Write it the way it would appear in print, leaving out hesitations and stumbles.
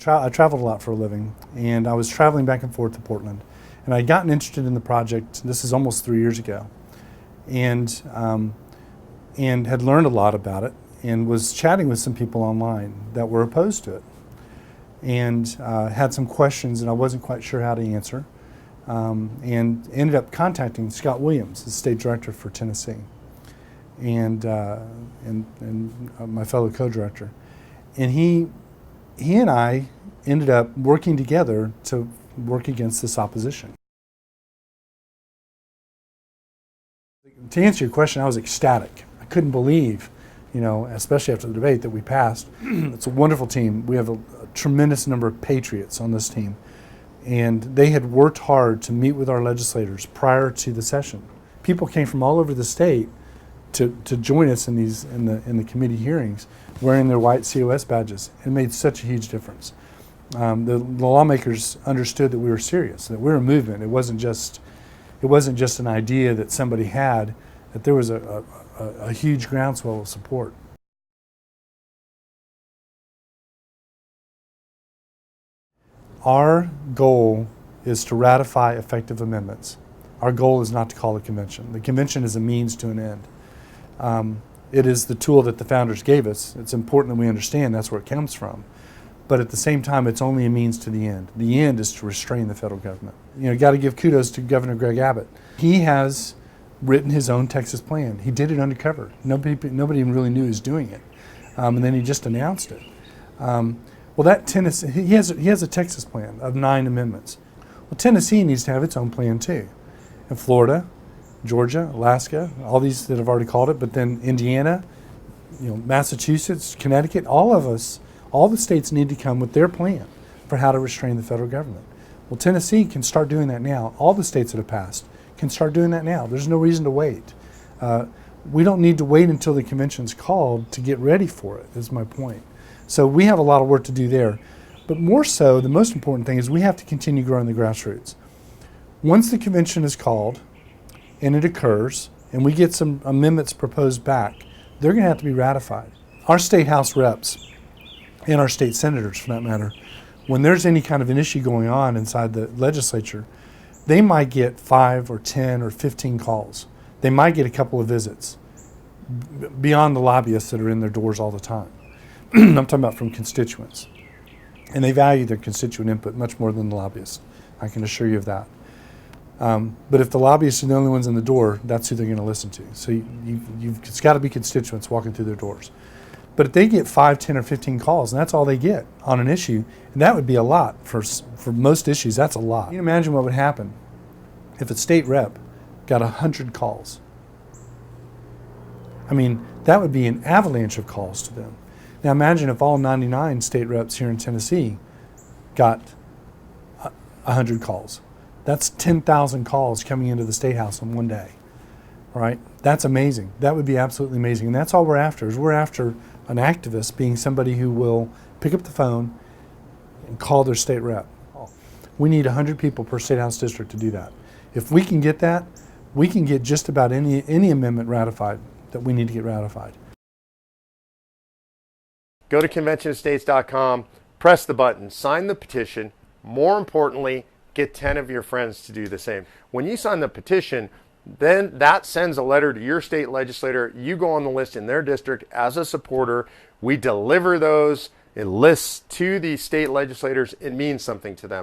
I traveled a lot for a living, and I was traveling back and forth to Portland. And I'd gotten interested in the project, this is almost 3 years ago, and had learned a lot about it, and was chatting with some people online that were opposed to it, and had some questions that I wasn't quite sure how to answer, and ended up contacting Scott Williams, the state director for Tennessee, and my fellow co-director. And he and I ended up working together to work against this opposition. To answer your question, I was ecstatic. I couldn't believe, especially after the debate, that we passed. It's a wonderful team. We have a tremendous number of patriots on this team. And they had worked hard to meet with our legislators prior to the session. People came from all over the state to join us in the committee hearings wearing their white COS badges. It made such a huge difference. The lawmakers understood that we were serious, that we were a movement. It wasn't just an idea that somebody had, that there was a huge groundswell of support. Our goal is to ratify effective amendments. Our goal is not to call a convention. The convention is a means to an end. It is the tool that the founders gave us. It's important that we understand that's where it comes from. But at the same time, it's only a means to the end. The end is to restrain the federal government. Got to give kudos to Governor Greg Abbott. He has written his own Texas plan. He did it undercover. Nobody even really knew he was doing it. And then he just announced it. Well, that Tennessee, he has a Texas plan of 9 amendments. Well, Tennessee needs to have its own plan too. And Florida, Georgia, Alaska, all these that have already called it, but then Indiana, Massachusetts, Connecticut, all the states need to come with their plan for how to restrain the federal government. Well, Tennessee can start doing that now. All the states that have passed can start doing that now. There's no reason to wait. We don't need to wait until the convention's called to get ready for it, is my point. So we have a lot of work to do there. But more so, the most important thing is we have to continue growing the grassroots. Once the convention is called and it occurs, and we get some amendments proposed back, they're going to have to be ratified. Our state House reps, and our state senators for that matter, when there's any kind of an issue going on inside the legislature, they might get 5 or 10 or 15 calls. They might get a couple of visits beyond the lobbyists that are in their doors all the time. I'm talking about from constituents. And they value their constituent input much more than the lobbyists. I can assure you of that. But if the lobbyists are the only ones in the door, that's who they're going to listen to. So it's got to be constituents walking through their doors. But if they get 5, 10, or 15 calls, and that's all they get on an issue, and that would be a lot. For most issues, that's a lot. You can imagine what would happen if a state rep got 100 calls. I mean, that would be an avalanche of calls to them. Now imagine if all 99 state reps here in Tennessee got 100 calls. That's 10,000 calls coming into the State House in one day, right? That's amazing. That would be absolutely amazing. And that's all we're after, is we're after an activist being somebody who will pick up the phone and call their state rep. We need 100 people per State House district to do that. If we can get that, we can get just about any amendment ratified that we need to get ratified. Go to conventionofstates.com, press the button, sign the petition. More importantly, get 10 of your friends to do the same. When you sign the petition, then that sends a letter to your state legislator. You go on the list in their district as a supporter. We deliver those lists to the state legislators. It means something to them.